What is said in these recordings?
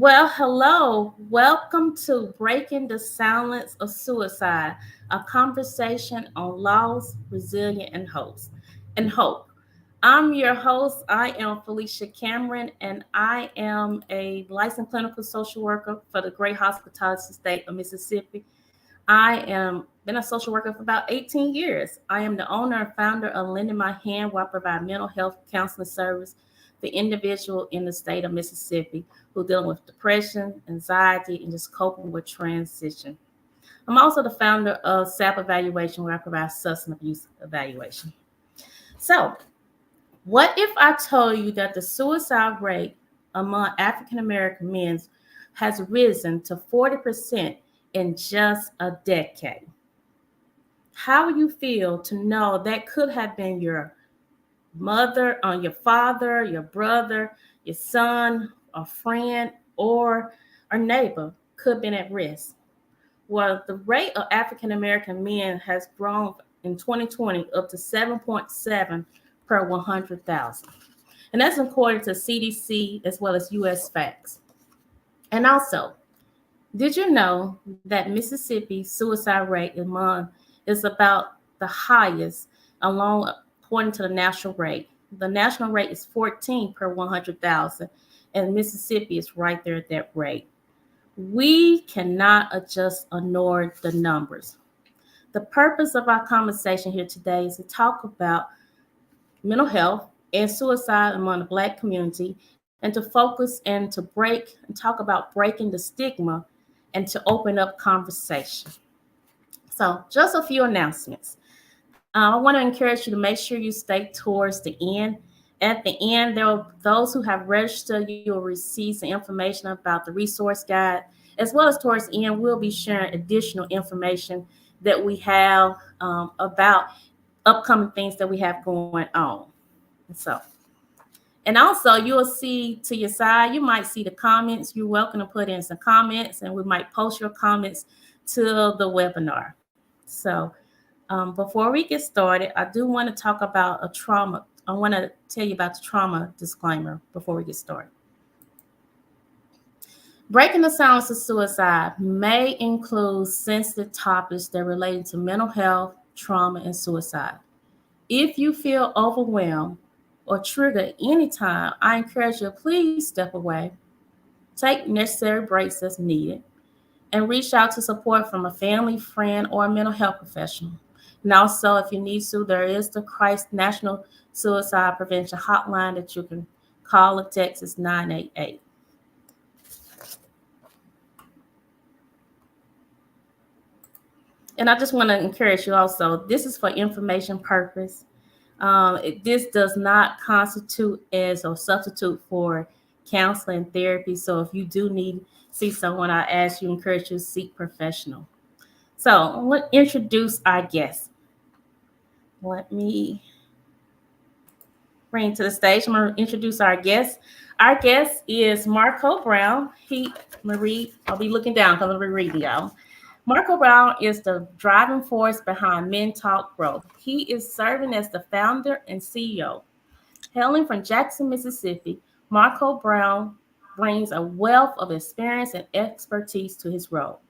Well, hello. Welcome to Breaking the Silence of Suicide, a conversation on loss, resilience, and hope. I'm your host. I am Felicia Cameron, and I am a licensed clinical social worker for the Great Hospitality State of Mississippi. I am been a social worker for about 18 years. I am the owner and founder of Lending My Hand, where I provide mental health counseling service for individuals in the state of Mississippi who are dealing with depression, anxiety, and just coping with transition. I'm also the founder of SAP Evaluation, where I provide substance abuse evaluation. So, what if I told you that the suicide rate among African American men has risen to 40% in just a decade? How you feel to know that could have been your mother, your father, your brother, your son, a friend, or a neighbor could have been at risk? Well, the rate of African American men has grown in 2020 up to 7.7 per 100,000. And that's according to CDC as well as US facts. And also, did you know that Mississippi suicide rate among is about the highest along according to the national rate? The national rate is 14 per 100,000, and Mississippi is right there at that rate. We cannot just ignore the numbers. The purpose of our conversation here today is to talk about mental health and suicide among the Black community, and to focus and to break and talk about breaking the stigma and to open up conversation. So, just a few announcements. I want to encourage you to make sure you stay towards the end. At the end, there are those who have registered. You will receive some information about the resource guide, as well as towards the end, we'll be sharing additional information that we have about upcoming things that we have going on. So, and also you'll see to your side, you might see the comments. You're welcome to put in some comments, and we might post your comments to the webinar. So, before we get started, I do want to talk about a trauma. I want to tell you about the trauma disclaimer before we get started. Breaking the silence of suicide may include sensitive topics that relate to mental health, trauma, and suicide. If you feel overwhelmed or triggered anytime, I encourage you to please step away, take necessary breaks as needed, and reach out to support from a family, friend, or a mental health professional. And also, if you need to, there is the Christ National Suicide Prevention Hotline that you can call or text. It's 988. And I just want to encourage you also, this is for information purpose. This does not constitute as a substitute for counseling therapy. So if you do need to see someone, I ask you, encourage you to seek professional. So let's introduce our guest. Let me bring to the stage. I'm going to introduce our guest. Our guest is Mareko Brown. I'll be looking down because I'm reading y'all. Mareko Brown is the driving force behind MenTalk Growth. He is serving as the founder and CEO. Hailing from Jackson, Mississippi, Mareko Brown brings a wealth of experience and expertise to his role.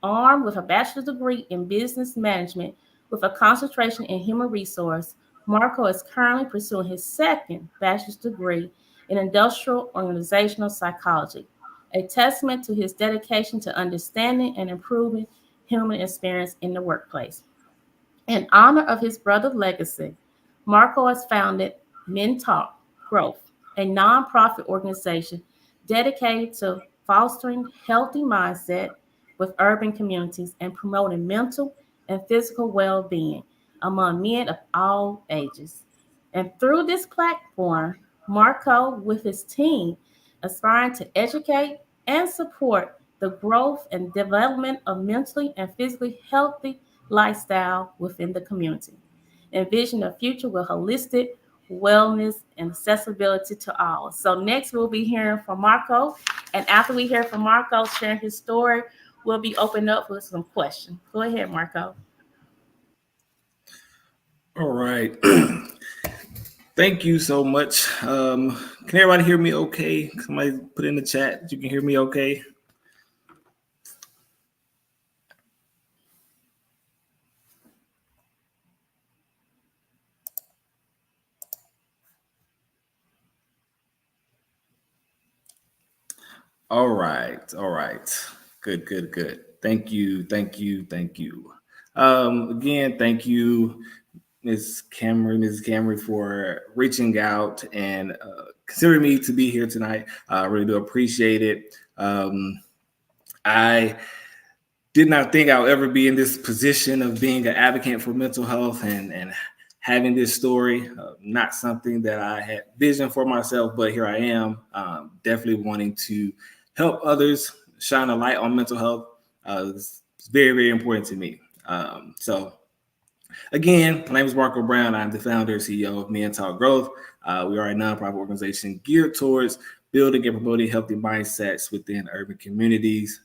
Armed with a bachelor's degree in business management with a concentration in human resource, Mareko is currently pursuing his second bachelor's degree in industrial organizational psychology, a testament to his dedication to understanding and improving human experience in the workplace. In honor of his brother's legacy, Mareko has founded MenTalk Growth, a nonprofit organization dedicated to fostering healthy mindset with urban communities and promoting mental and physical well-being among men of all ages. And through this platform, Mareko, with his team, aspiring to educate and support the growth and development of mentally and physically healthy lifestyle within the community. Envision a future with holistic wellness and accessibility to all. So next we'll be hearing from Mareko. And after we hear from Mareko sharing his story, we'll be opening up with some questions. Go ahead, Mareko. All right. Thank you so much. Can everybody hear me okay? Somebody put in the chat that you can hear me okay. All right. All right. Good, good, good. Thank you. Thank you. Thank you. Again, thank you, Ms. Cameron, for reaching out and considering me to be here tonight. I really do appreciate it. I did not think I'll ever be in this position of being an advocate for mental health and having this story. Not something that I had vision for myself, but here I am, definitely wanting to help others shine a light on mental health. It's very, very important to me. So again, my name is Mareko Brown. I'm the founder and CEO of MenTalk Growth. We are a nonprofit organization geared towards building and promoting healthy mindsets within urban communities.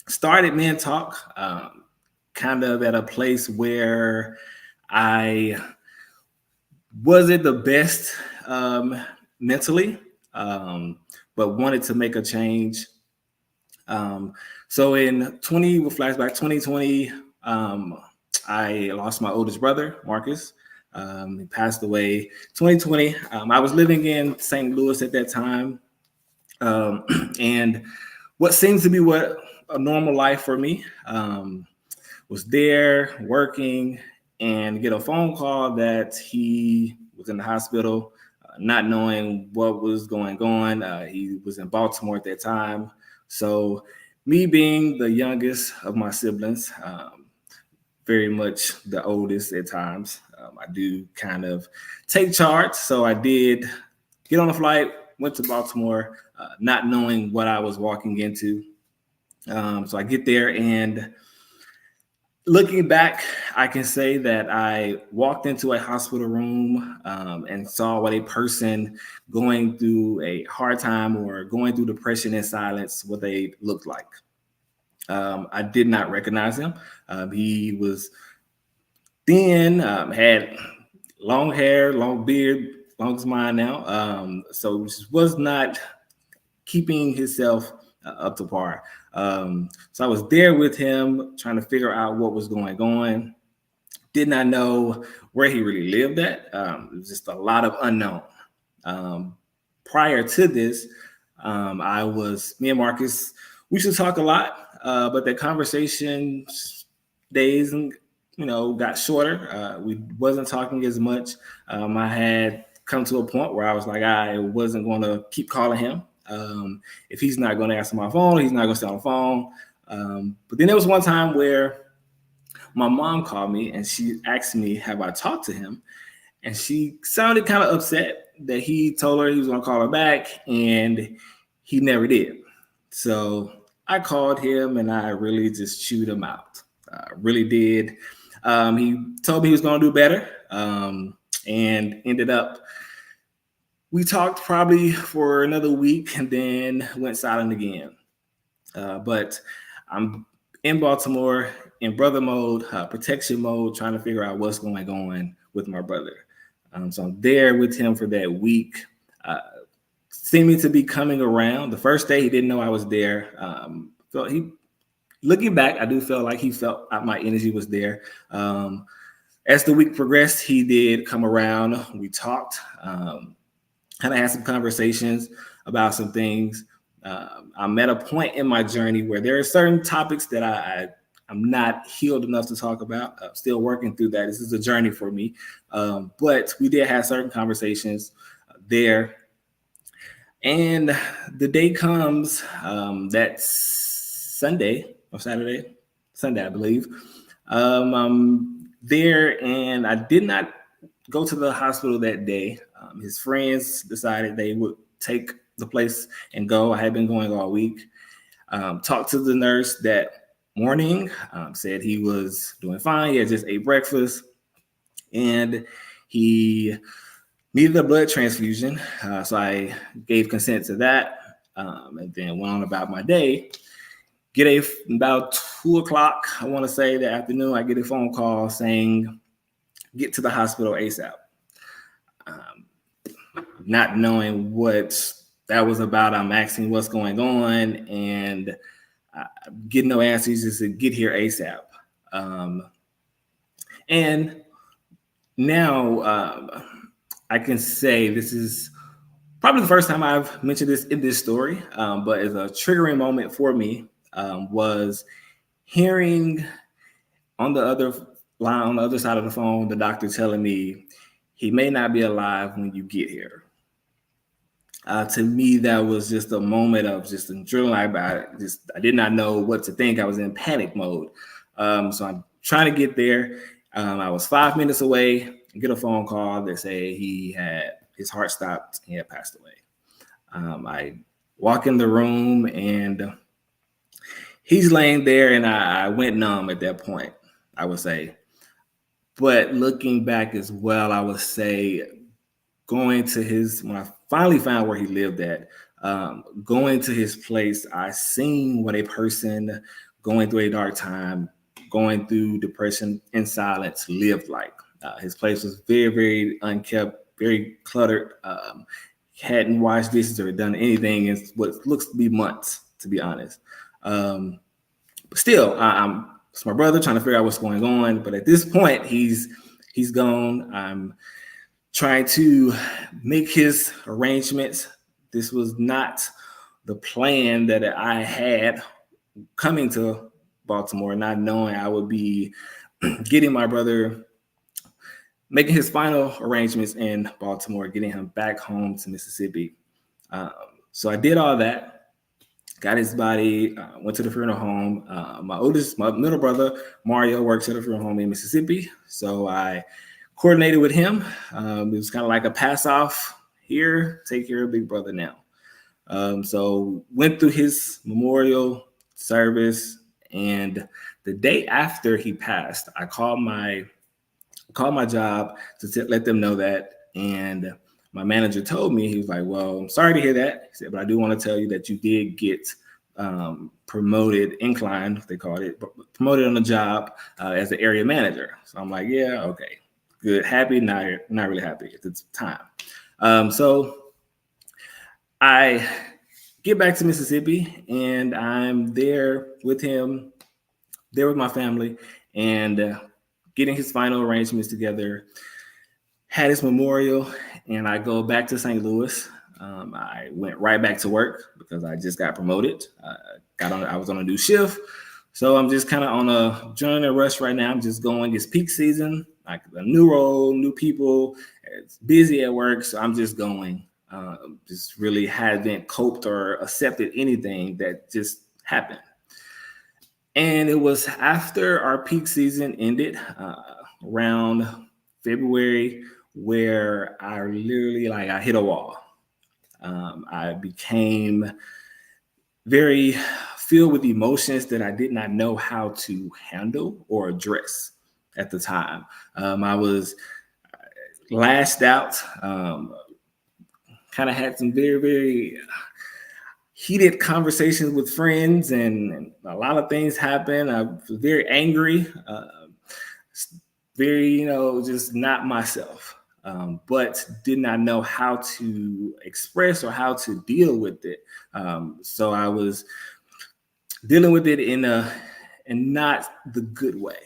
Started MenTalk kind of at a place where I wasn't the best mentally, but wanted to make a change. So in 2020, I lost my oldest brother, Marcus. He passed away 2020. I was living in St. Louis at that time. And what seems to be what a normal life for me, was there working and get a phone call that he was in the hospital, not knowing what was going on. He was in Baltimore at that time. So me being the youngest of my siblings, very much the oldest at times, I do kind of take charge. So I did get on a flight, went to Baltimore, not knowing what I was walking into. So I get there, and looking back, I can say that I walked into a hospital room and saw what a person going through a hard time or going through depression in silence, what they looked like. I did not recognize him. He was thin, had long hair, long beard, long as mine now. So was not keeping himself up to par. So I was there with him trying to figure out what was going on. Did not know where he really lived at. It was just a lot of unknown. Prior to this, me and Marcus, we should talk a lot, but the conversation days and got shorter. We wasn't talking as much. I had come to a point where I was like, I wasn't going to keep calling him. If he's not going to answer my phone, he's not going to stay on the phone. But then there was one time where my mom called me and she asked me, have I talked to him? And she sounded kind of upset that he told her he was going to call her back, and he never did. So I called him and I really just chewed him out. Really did. He told me he was going to do better, and ended up, we talked probably for another week and then went silent again. But I'm in Baltimore in brother mode, protection mode, trying to figure out what's going on with my brother. So I'm there with him for that week, seeming to be coming around. The first day he didn't know I was there. Looking back, I do feel like he felt my energy was there. As the week progressed, he did come around. We talked, kind of had some conversations about some things. I'm at a point in my journey where there are certain topics that I'm not healed enough to talk about. I'm still working through that. This is a journey for me. But we did have certain conversations there. And the day comes, that's Sunday or Saturday, Sunday, I believe. I'm there, and I did not go to the hospital that day. His friends decided they would take the place and go. I had been going all week. Talked to the nurse that morning, said he was doing fine. He had just ate breakfast, and he needed a blood transfusion. So I gave consent to that, and then went on about my day. About 2:00, I want to say, the afternoon, I get a phone call saying, get to the hospital ASAP. Not knowing what that was about, I'm asking what's going on, and get no answers. Just to get here ASAP. And now I can say this is probably the first time I've mentioned this in this story, but as a triggering moment for me was hearing on the other line, on the other side of the phone, the doctor telling me he may not be alive when you get here. To me, that was just a moment of just adrenaline about it. Just I did not know what to think. I was in panic mode. So I'm trying to get there. I was 5 minutes away. Get a phone call that say he had his heart stopped. He had passed away. I walk in the room and he's laying there, and I went numb at that point, I would say. But looking back as well, I would say going to his, when I finally found where he lived at, going to his place, I seen what a person going through a dark time, going through depression in silence lived like. His place was very, very unkept, very cluttered. Hadn't washed dishes or done anything in what looks to be months, to be honest. But still, I'm it's my brother trying to figure out what's going on. But at this point, he's gone. I'm trying to make his arrangements. This was not the plan that I had coming to Baltimore, not knowing I would be getting my brother, making his final arrangements in Baltimore, getting him back home to Mississippi. So I did all that, got his body, went to the funeral home. My middle brother, Mario, works at a funeral home in Mississippi. So I coordinated with him. It was kind of like a pass off here, take care of big brother now. So went through his memorial service, and the day after he passed, I called my job to let them know that, and my manager told me, he was like, "Well, I'm sorry to hear that." He said, "But I do want to tell you that you did get promoted, inclined, they called it, promoted on the job as the area manager." So I'm like, "Yeah, okay, good, happy, not really happy at the time." So I get back to Mississippi, and I'm there with him, there with my family, and getting his final arrangements together. Had his memorial, and I go back to St. Louis. I went right back to work because I just got promoted. I was on a new shift, so I'm just kind of on a adrenaline rush right now. I'm just going. It's peak season, like a new role, new people. It's busy at work, so I'm just going. Just really haven't coped or accepted anything that just happened. And it was after our peak season ended, around February, where I literally I hit a wall. I became very filled with emotions that I did not know how to handle or address at the time. I was lashed out, kind of had some very, very heated conversations with friends, and a lot of things happened. I was very angry, very, just not myself, but did not know how to express or how to deal with it. So I was dealing with it in not the good way.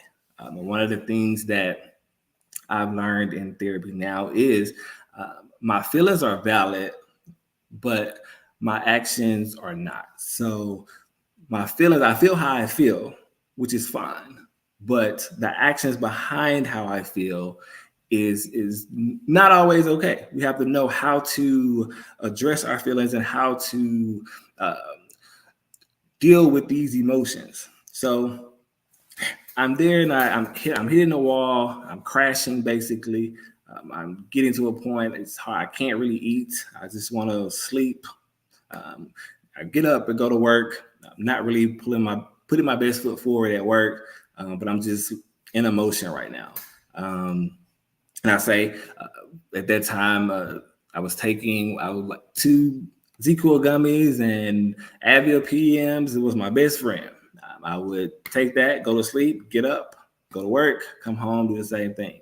One of the things that I've learned in therapy now is my feelings are valid, but my actions are not. So my feelings, I feel how I feel, which is fine, but the actions behind how I feel is not always okay. We have to know how to address our feelings and how to deal with these emotions. So I'm there, and I'm hitting the wall. I'm crashing basically. I'm getting to a point. It's hard. I can't really eat. I just want to sleep. I get up and go to work. I'm not really putting my best foot forward at work, but I'm just in emotion right now. And I say at that time I was like 2 ZQL gummies and Advil PMs. It was my best friend. I would take that, go to sleep, get up, go to work, come home, do the same thing.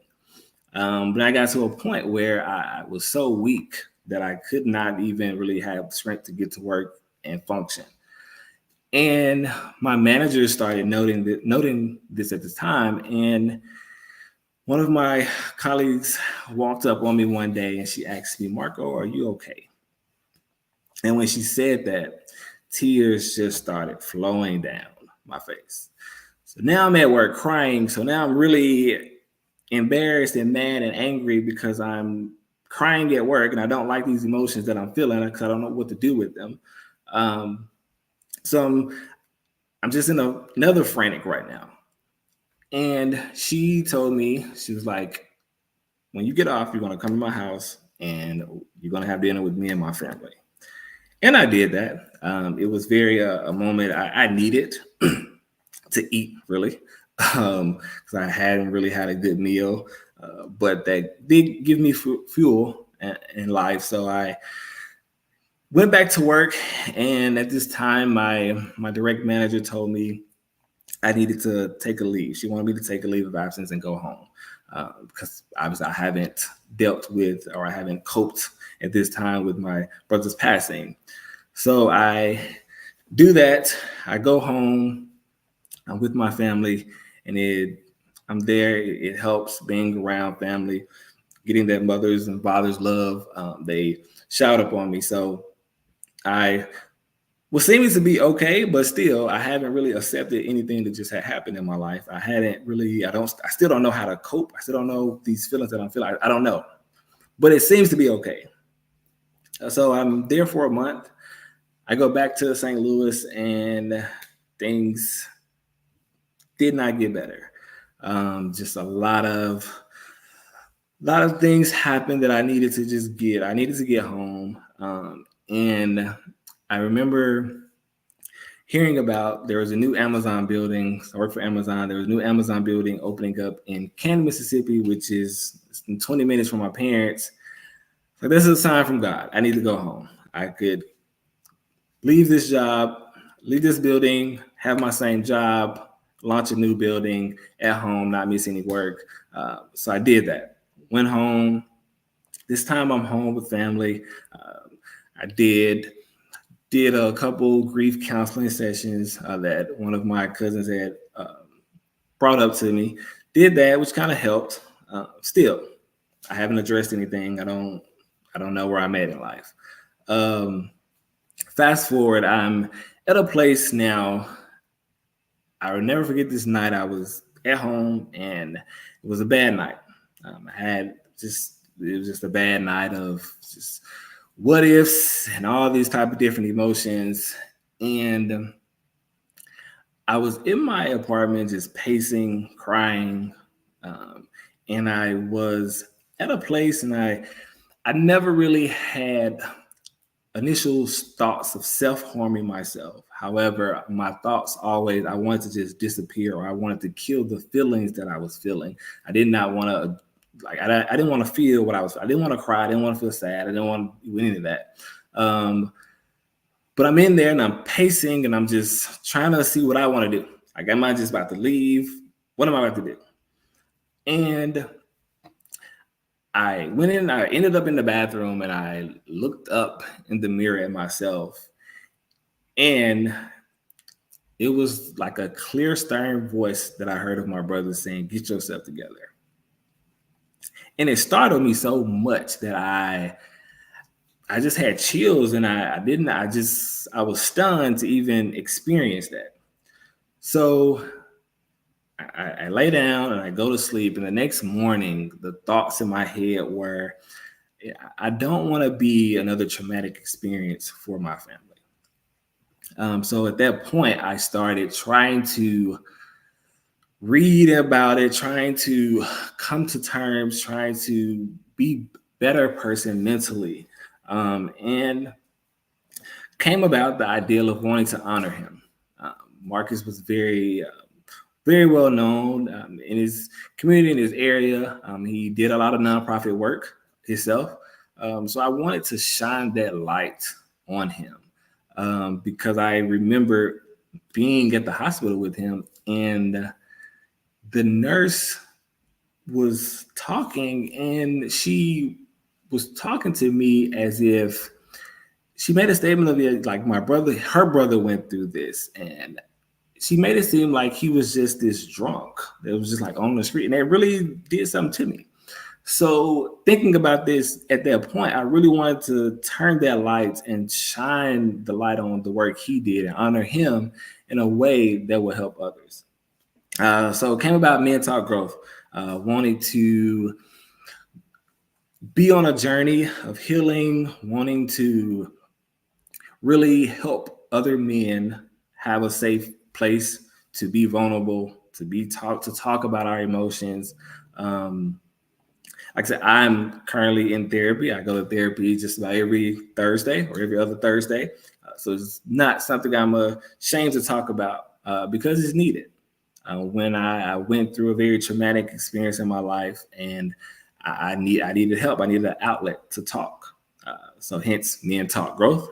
But I got to a point where I was so weak that I could not even really have strength to get to work and function. And my manager started noting this at the time. And one of my colleagues walked up on me one day and she asked me, Marco, are you okay? And when she said that, tears just started flowing down my face. So now I'm at work crying. So now I'm really embarrassed and mad and angry because I'm crying at work and I don't like these emotions that I'm feeling because I don't know what to do with them. Um, so I'm just in another frantic right now. And she told me, she was like, when you get off, you're going to come to my house and you're going to have dinner with me and my family. And I did that. It was very a moment I needed to eat, really, because I hadn't really had a good meal. But that did give me fuel in life. So I went back to work. And at this time, my direct manager told me I needed to take a leave. She wanted me to take a leave of absence and go home because obviously I haven't dealt with or I haven't coped at this time with my brother's passing. So I do that. I go home. I'm with my family, and I'm there. It helps being around family, getting that mother's and father's love. They shout up on me, so I was seeming to be okay, but still, I haven't really accepted anything that just had happened in my life. I hadn't really. I still don't know how to cope. I still don't know these feelings that I'm feeling. I don't know, but it seems to be okay. So I'm there for a month. I go back to St. Louis, and things did not get better. Just a lot of things happened that I needed to just get. I needed to get home, and I remember hearing about there was a new Amazon building. I work for Amazon. There was a new Amazon building opening up in Canton, Mississippi, which is 20 minutes from my parents. So this is a sign from God. I need to go home. I could leave this job, leave this building, have my same job, launch a new building at home, not miss any work. So I did that. Went home. This time I'm home with family. I did a couple grief counseling sessions that one of my cousins had brought up to me. Did that, which kind of helped. Still, I haven't addressed anything. I don't know where I'm at in life. Um, Fast forward, I'm at a place now. I will never forget this night. I was at home and it was a bad night. It was just a bad night of just what ifs and all these type of different emotions. And I was in my apartment just pacing, crying, and I was at a place, and I never really had initial thoughts of self-harming myself. However, my thoughts always, I wanted to just disappear, or I wanted to kill the feelings that I was feeling. I did not want to, I didn't want to feel what I didn't want to cry. I didn't want to feel sad. I didn't want to do any of that. But I'm in there and I'm pacing and I'm just trying to see what I want to do. Like, am I just about to leave? What am I about to do? And I went in, I ended up in the bathroom and I looked up in the mirror at myself. And it was like a clear, stern voice that I heard of my brother saying, "Get yourself together." And it startled me so much that I just had chills, and I was stunned to even experience that. So I lay down and I go to sleep. And the next morning, the thoughts in my head were, I don't want to be another traumatic experience for my family. So at that point, I started trying to read about it, trying to come to terms, trying to be a better person mentally, and came about the ideal of wanting to honor him. Marcus was very well known in his community, in his area. He did a lot of nonprofit work himself. So I wanted to shine that light on him because I remember being at the hospital with him, and the nurse was talking, and she was talking to me as if she made a statement of it like her brother went through this, and she made it seem like he was just this drunk that was just like on the street, and it really did something to me. So thinking about this at that point, I really wanted to turn that light and shine the light on the work he did and honor him in a way that would help others. So it came about MenTalk growth, wanting to be on a journey of healing, wanting to really help other men have a safe place to be vulnerable, to talk about our emotions. Um, like I said, I'm currently in therapy. I go to therapy just about every Thursday or every other Thursday. So it's not something I'm ashamed to talk about because it's needed. When I went through a very traumatic experience in my life, and I needed help. I needed an outlet to talk. So hence MenTalk growth.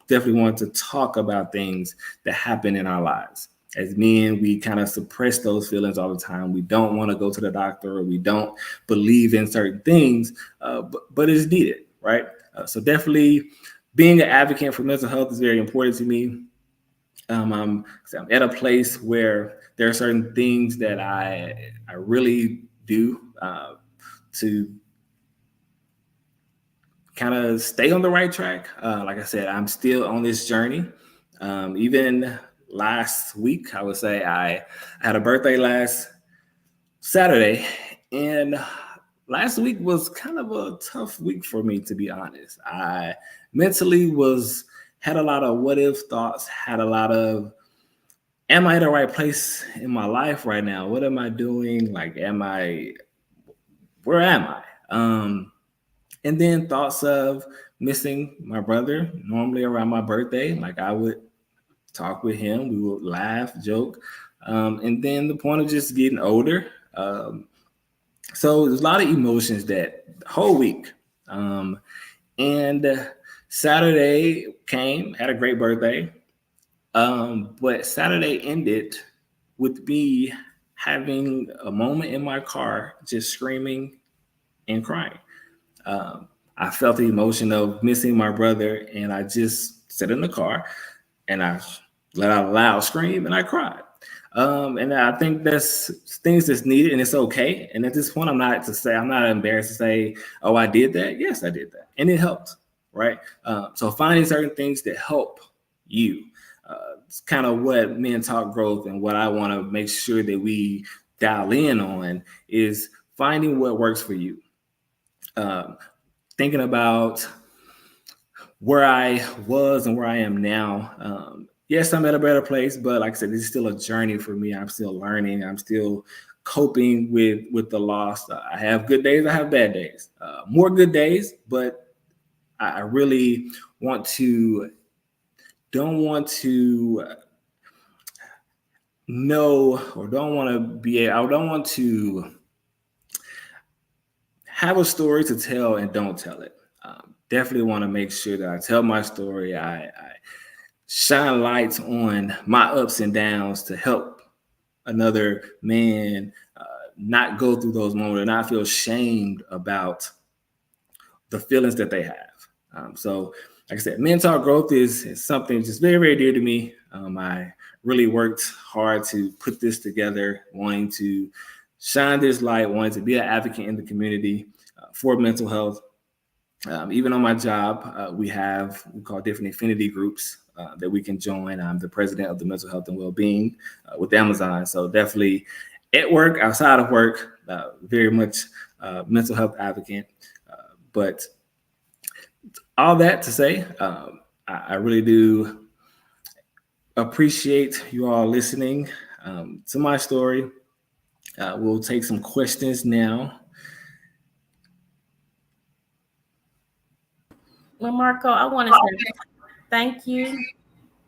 Definitely want to talk about things that happen in our lives. As men, we kind of suppress those feelings all the time. We don't want to go to the doctor, or we don't believe in certain things, but it's needed, right? So definitely being an advocate for mental health is very important to me. I'm at a place where there are certain things that I really do to kind of stay on the right track. Like I said, I'm still on this journey. Even last week, I would say I had a birthday last Saturday, and last week was kind of a tough week for me, to be honest. I mentally was had a lot of what if thoughts, had a lot of am I in the right place in my life right now? What am I doing? Like, where am I? And then thoughts of missing my brother. Normally around my birthday, like I would talk with him, we would laugh, joke. And then the point of just getting older. So there's a lot of emotions that whole week. And Saturday came, had a great birthday. But Saturday ended with me having a moment in my car, just screaming and crying. I felt the emotion of missing my brother, and I just sat in the car and I let out a loud scream and I cried. And I think that's things that's needed, and it's okay. And at this point, I'm not embarrassed to say, "Oh, I did that." Yes, I did that, and it helped, right? So finding certain things that help you, it's kind of what MenTalk growth and what I want to make sure that we dial in on is finding what works for you. Um, Thinking about where I was and where I am now. Yes, I'm at a better place, but like I said, this is still a journey for me. I'm still learning. I'm still coping with the loss. I have good days. I have bad days. More good days, but I really want to don't want to know or don't want to be. I don't want to have a story to tell and don't tell it. Definitely want to make sure that I tell my story. I shine lights on my ups and downs to help another man not go through those moments or not feel shamed about the feelings that they have. So, like I said, mental growth is something just very, very dear to me. I really worked hard to put this together, wanting to shine this light, wanting to be an advocate in the community for mental health. Even on my job, we call different affinity groups that we can join. I'm the president of the mental health and well-being with Amazon. So definitely at work, outside of work, very much mental health advocate. But all that to say, I really do appreciate you all listening to my story. We'll take some questions now. Well, Marco, I want to say thank you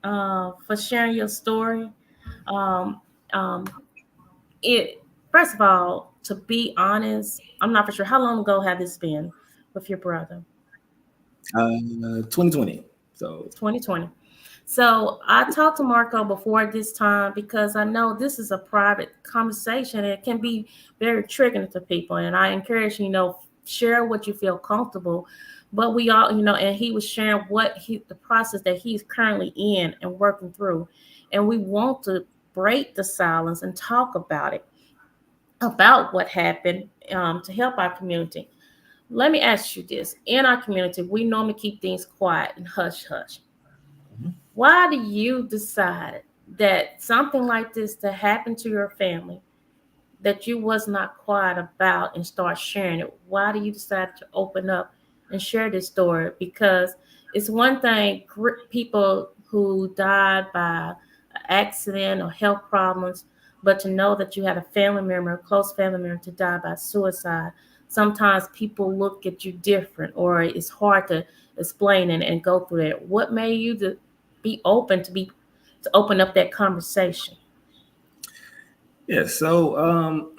for sharing your story. Um, um, it First of all, to be honest, I'm not for sure how long ago had this been with your brother. 2020. So 2020. So I talked to Marco before this time because I know this is a private conversation. It can be very triggering to people, and I encourage share what you feel comfortable. But we all, and he was sharing the process that he's currently in and working through, and we want to break the silence and talk about what happened to help our community. Let me ask you this: in our community, we normally keep things quiet and hush hush. Mhm. Why do you decide that something like this to happen to your family that you was not quiet about and start sharing it? Why do you decide to open up and share this story? Because it's one thing people who died by accident or health problems, but to know that you had a family member, a close family member, to die by suicide. Sometimes people look at you different, or it's hard to explain and go through that. What made you to be open to open up that conversation? Yeah. So,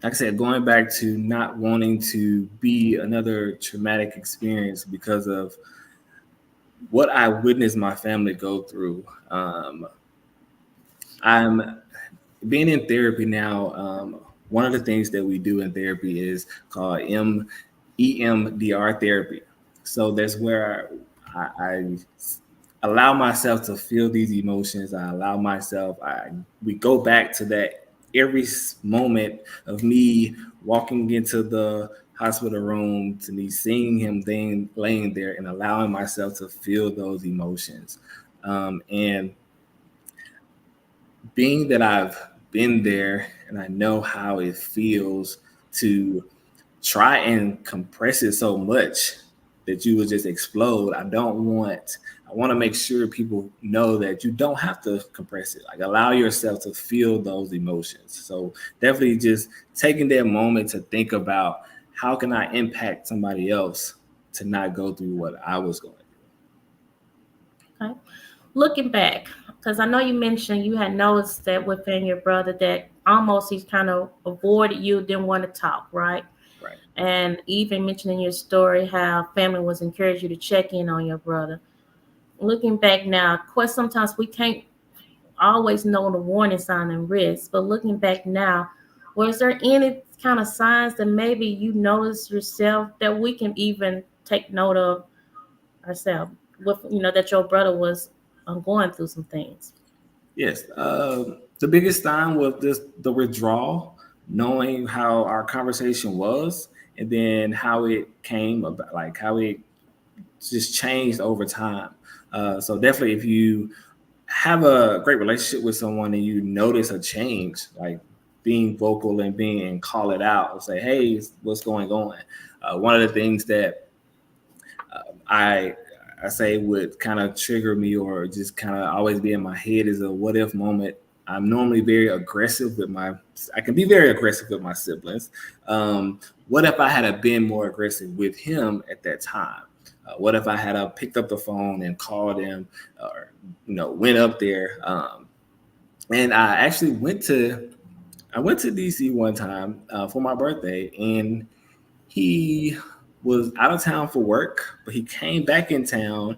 like I said, going back to not wanting to be another traumatic experience because of what I witnessed my family go through. I'm being in therapy now. One of the things that we do in therapy is called EMDR therapy. So that's where I allow myself to feel these emotions. I allow myself. We go back to that every moment of me walking into the hospital room, to me seeing him then laying there and allowing myself to feel those emotions. And being that I've been there and I know how it feels to try and compress it so much that you would just explode. I want to make sure people know that you don't have to compress it. Like allow yourself to feel those emotions. So definitely just taking that moment to think about how can I impact somebody else to not go through what I was going Okay. Looking back, because I know you mentioned you had noticed that within your brother that almost he's kind of avoided you, didn't want to talk, right? through. Right. And even mentioning your story how family was encouraged you to check in on your brother. Looking back now, of course, sometimes we can't always know the warning sign and risk, but looking back now, was there any kind of signs that maybe you noticed yourself that we can even take note of ourselves? With that your brother was going through some things. Yes. The biggest sign was this the withdrawal, knowing how our conversation was, and then how it came about, like how it just changed over time. So definitely, if you have a great relationship with someone and you notice a change, like being vocal and being and call it out and say, "Hey, what's going on?" One of the things that I I say would kind of trigger me or just kind of always be in my head is a what if moment. I'm normally very aggressive with I can be very aggressive with my siblings. What if I had a been more aggressive with him at that time? What if I had picked up the phone and called him or, went up there? And I went to DC one time for my birthday, and he was out of town for work, but he came back in town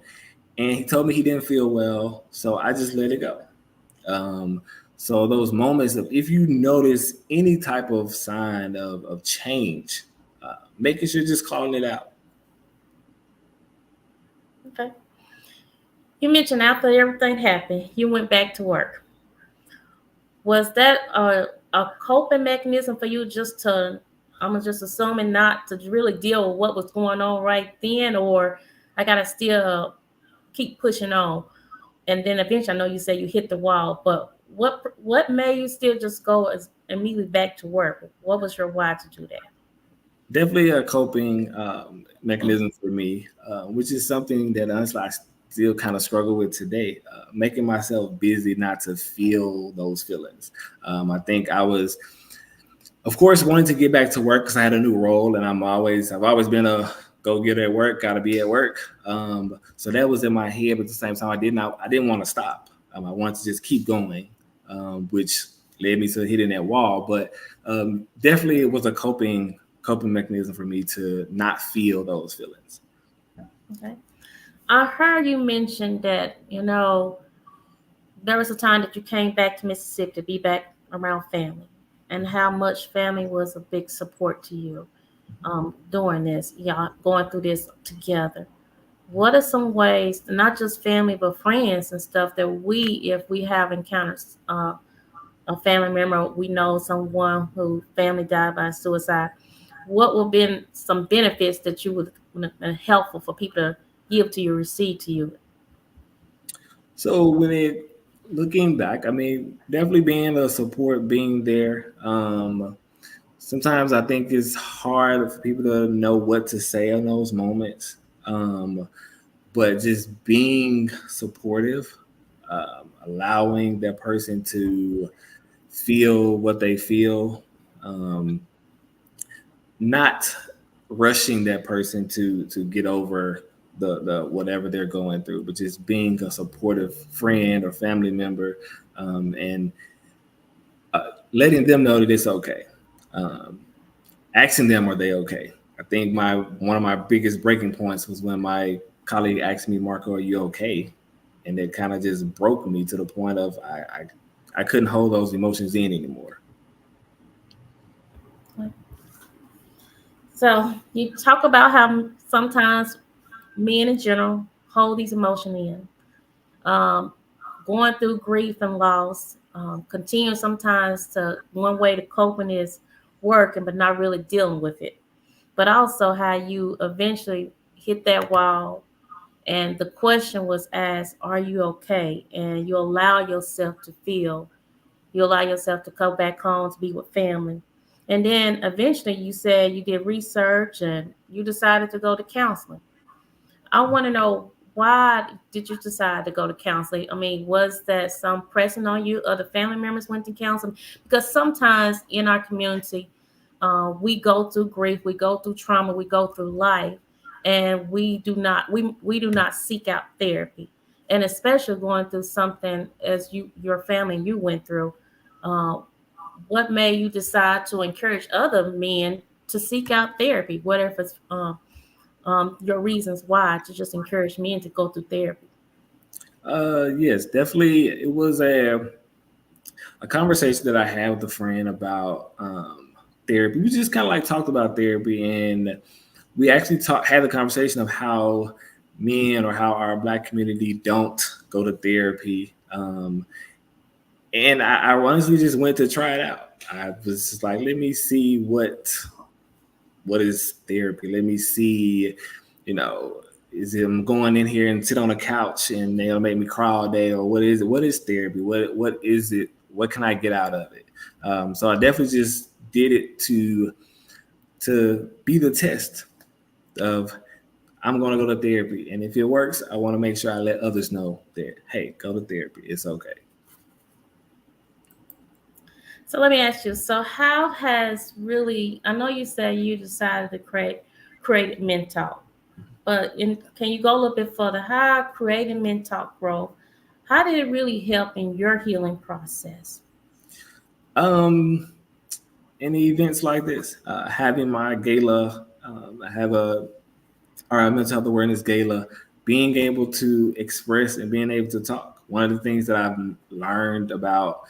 and he told me he didn't feel well. So I just let it go. Um, so those moments of if you notice any type of sign of change, making sure just calling it out. Okay. You mentioned after everything happened, you went back to work. Was that a coping mechanism for you just to, I'm just assuming not to really deal with what was going on right then, or I gotta still keep pushing on? And then eventually, I know you say you hit the wall, but what made you still just go as immediately back to work? What was your why to do that? Definitely a coping mechanism for me, which is something that honestly I still kind of struggle with today. Making myself busy not to feel those feelings. I think I was, of course, wanting to get back to work because I had a new role, and I've always been a go getter at work, got to be at work. So that was in my head, but at the same time, I didn't want to stop. I wanted to just keep going, which led me to hitting that wall. But definitely, it was a coping mechanism for me to not feel those feelings. Okay. I heard you mention that, there was a time that you came back to Mississippi to be back around family, and how much family was a big support to you during this, y'all going through this together. What are some ways, not just family, but friends and stuff, that we, if we have encountered a family member, we know someone who family died by suicide, what would been some benefits that you would have been helpful for people to give to you, receive to you? So when it looking back, I mean, definitely being a support, being there. Sometimes I think it's hard for people to know what to say in those moments. Um, but just being supportive, allowing that person to feel what they feel, um, not rushing that person to get over the whatever they're going through, but just being a supportive friend or family member, and letting them know that it's okay. Um, Asking them, are they okay? I think my one of my biggest breaking points was when my colleague asked me, Marco, are you okay? And it kind of just broke me to the point of I couldn't hold those emotions in anymore. So you talk about how sometimes men in general hold these emotions in, going through grief and loss, continue sometimes to one way to coping is working, but not really dealing with it. But also how you eventually hit that wall, and the question was asked, "Are you okay?" And you allow yourself to feel. You allow yourself to go back home to be with family. And then eventually you said you did research and you decided to go to counseling. I want to know, why did you decide to go to counseling? I mean, was that some pressing on you? Other family members went to counseling? Because sometimes in our community, we go through grief, we go through trauma, we go through life, and we do not seek out therapy, and especially going through something as your family you went through. Uh, what made you decide to encourage other men to seek out therapy? Whatever it's your reasons why to just encourage men to go through therapy. Yes, definitely. It was a conversation that I had with a friend about therapy. We just kind of like talked about therapy, and we actually had the conversation of how men or how our black community don't go to therapy. And I honestly just went to try it out. I was just like, let me see what is therapy. Let me see, you know, is it I'm going in here and sit on a couch and they'll make me cry all day, or what is it? What is therapy? What is it? What can I get out of it? So I definitely just did it to be the test of I'm going to go to therapy, and if it works, I want to make sure I let others know that hey, go to therapy. It's okay. So let me ask you. So how has really? I know you said you decided to create mental, but can you go a little bit further? How creating mental growth? How did it really help in your healing process? Um, in events like this, having my gala, I have a mental health awareness gala, being able to express and being able to talk. One of the things that I've learned about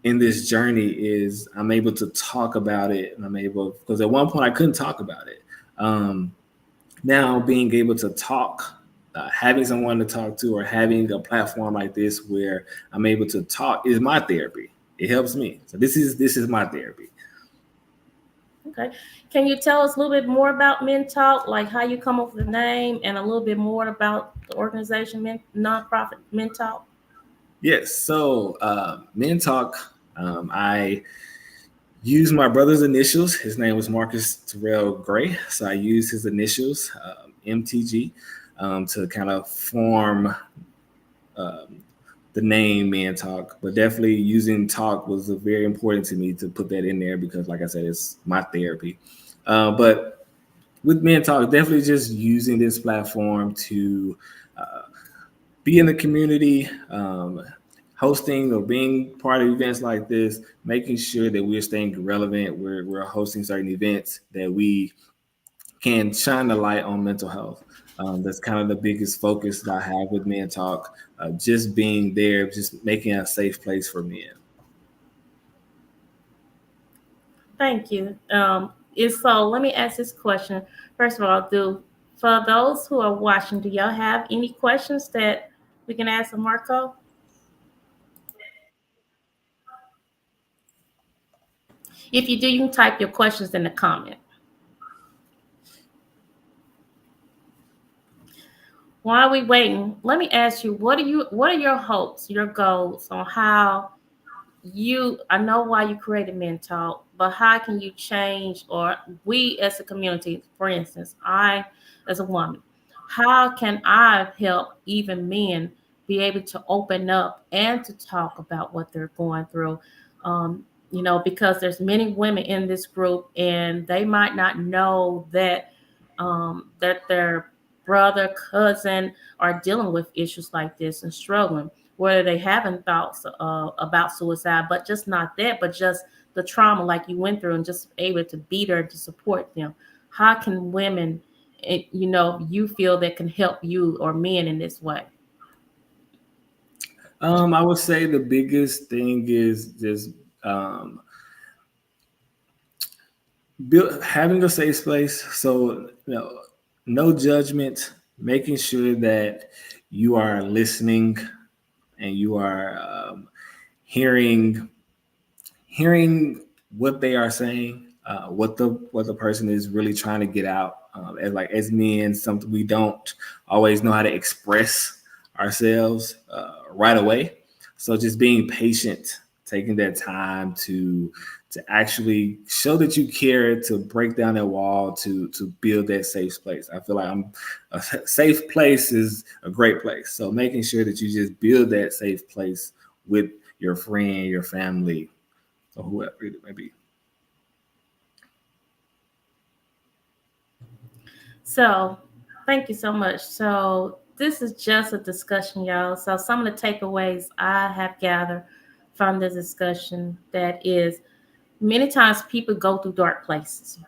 in this journey is I'm able to talk about it, and I'm able, because at one point I couldn't talk about it. Um, Now being able to talk, having someone to talk to, or having a platform like this where I'm able to talk is my therapy. It helps me. So this is my therapy. Okay. Can you tell us a little bit more about MenTalk, like how you come up with the name, and a little bit more about the organization, nonprofit MenTalk? Yes. So Men Talk. I use my brother's initials. His name was Marcus Terrell Gray, so I used his initials, MTG, to kind of form um, the name Man Talk. But definitely using talk was very important to me to put that in there because, like I said, it's my therapy. But with Men Talk, definitely just using this platform to be in the community, hosting or being part of events like this, making sure that we're staying relevant. We're hosting certain events that we can shine the light on mental health. That's kind of the biggest focus that I have with Men Talk. Just being there, just making a safe place for men. Thank you. So let me ask this question. First of all, do for those who are watching, do y'all have any questions that we can ask of Marco? If you do, you can type your questions in the comment. While we waiting, let me ask you, what are your hopes, your goals on how you I know why you created MenTalk, but how can you change, or we as a community, for instance, I as a woman, how can I help even men be able to open up and to talk about what they're going through? Because there's many women in this group and they might not know that their brother, cousin are dealing with issues like this and struggling, whether they having thoughts about suicide, but just not that, but just the trauma like you went through and just able to be there to support them. How can women, you feel that can help you or men in this way? I would say the biggest thing is just um, having a safe space. So, no judgment, making sure that you are listening and you are hearing hearing what they are saying, what the person is really trying to get out. As men, something we don't always know how to express ourselves right away. So just being patient, taking that time to actually show that you care, to break down that wall, to build that safe place. I feel like a safe place is a great place. So making sure that you just build that safe place with your friend, your family, or whoever it may be. So, thank you so much. So, this is just a discussion, y'all. So, some of the takeaways I have gathered from this discussion that is many times people go through dark places,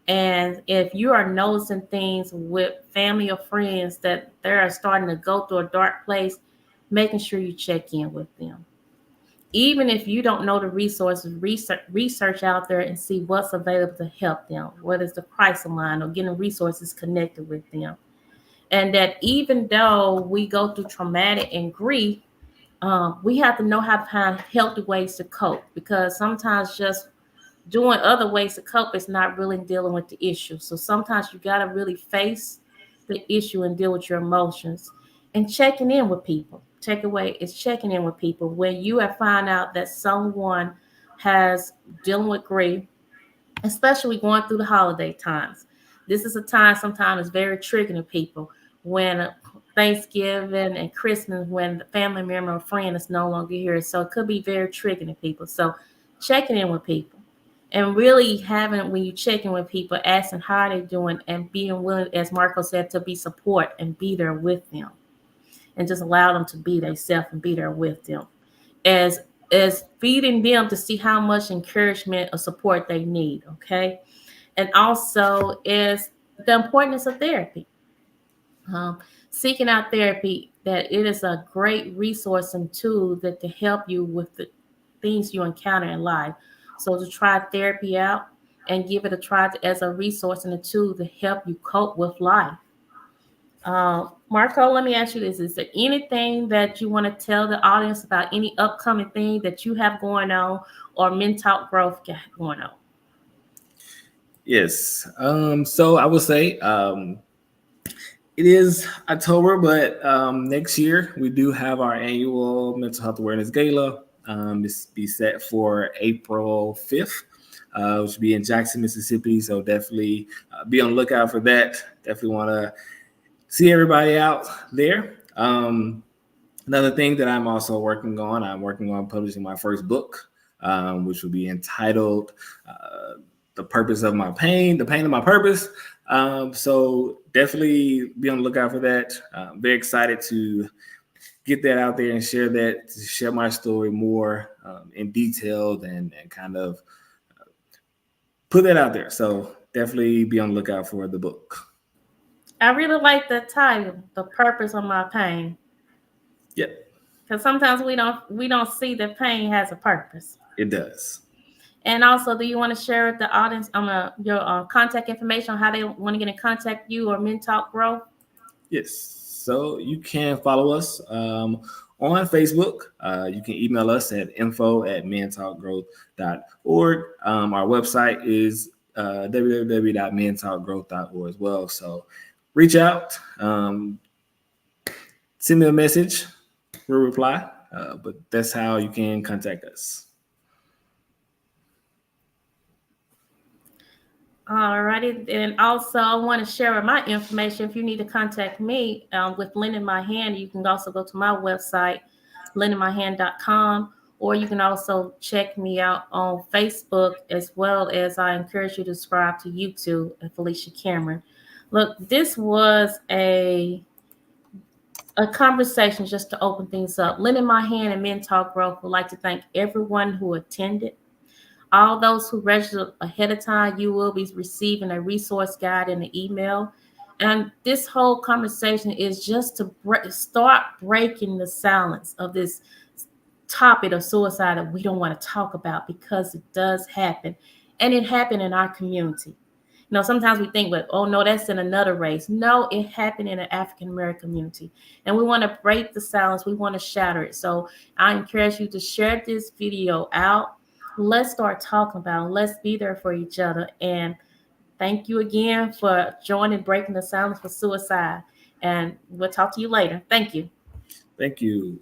and if you are noticing things with family or friends that they're starting to go through a dark place, making sure you check in with them. Even if you don't know the resources, research out there and see what's available to help them, whether it's the crisis line or getting resources connected with them. And that even though we go through traumatic and grief, we have to know how to find healthy ways to cope, because sometimes just doing other ways to cope is not really dealing with the issue. So sometimes you got to really face the issue and deal with your emotions, and checking in with people. Takeaway is checking in with people when you have found out that someone has dealing with grief, especially going through the holiday times. This is a time sometimes it's very triggering to people when Thanksgiving and Christmas, when the family member or friend is no longer here. So it could be very triggering to people. So checking in with people and really having, when you check in with people, asking how they doing and being willing, as Marco said, to be support and be there with them, and just allow them to be themselves and be there with them, as as feeding them to see how much encouragement or support they need. Okay, and also is the importance of therapy. um, Seeking out therapy, that it is a great resource and tool that to help you with the things you encounter in life. So to try therapy out and give it a try as a resource and a tool to help you cope with life. Marco, let me ask you this. Is there anything that you want to tell the audience about any upcoming thing that you have going on or mental growth going on? Yes. So I would say it is October, but next year we do have our annual Mental Health Awareness Gala. This be set for April 5th, which will be in Jackson, Mississippi. So definitely be on the lookout for that. Definitely want to see everybody out there. Another thing that I'm working on publishing my first book, which will be entitled The Purpose of My Pain, The Pain of My Purpose. So definitely be on the lookout for that. Very excited to get that out there and share that, to share my story more in detail and kind of put that out there. So definitely be on the lookout for the book. I really like the title, "The Purpose of My Pain," Yep, because sometimes we don't see that pain has a purpose. it does. And also, do you want to share with the audience your contact information on how they want to get in contact with you or MenTalk Growth? Yes. So you can follow us on Facebook. You can email us at info@mentalkgrowth.org. Our website is www.mentalkgrowth.org as well. So reach out, send me a message, we'll reply. But that's how you can contact us. Alrighty, and also I want to share my information. If you need to contact me with Lending My Hand, you can also go to my website, lendingmyhand.com, or you can also check me out on Facebook, as well as I encourage you to subscribe to YouTube at Felicia Cameron. Look, this was a conversation just to open things up. Lending My Hand and MenTalk Growth would like to thank everyone who attended. All those who registered ahead of time, you will be receiving a resource guide in the email. And this whole conversation is just to start breaking the silence of this topic of suicide that we don't want to talk about, because it does happen. And it happened in our community. Sometimes we think, but oh no, that's in another race. No, it happened in the African American community. And we want to break the silence. We want to shatter it. So I encourage you to share this video out. Let's start talking about it. Let's be there for each other. And thank you again for joining Breaking the Silence for Suicide. And we'll talk to you later. Thank you. Thank you.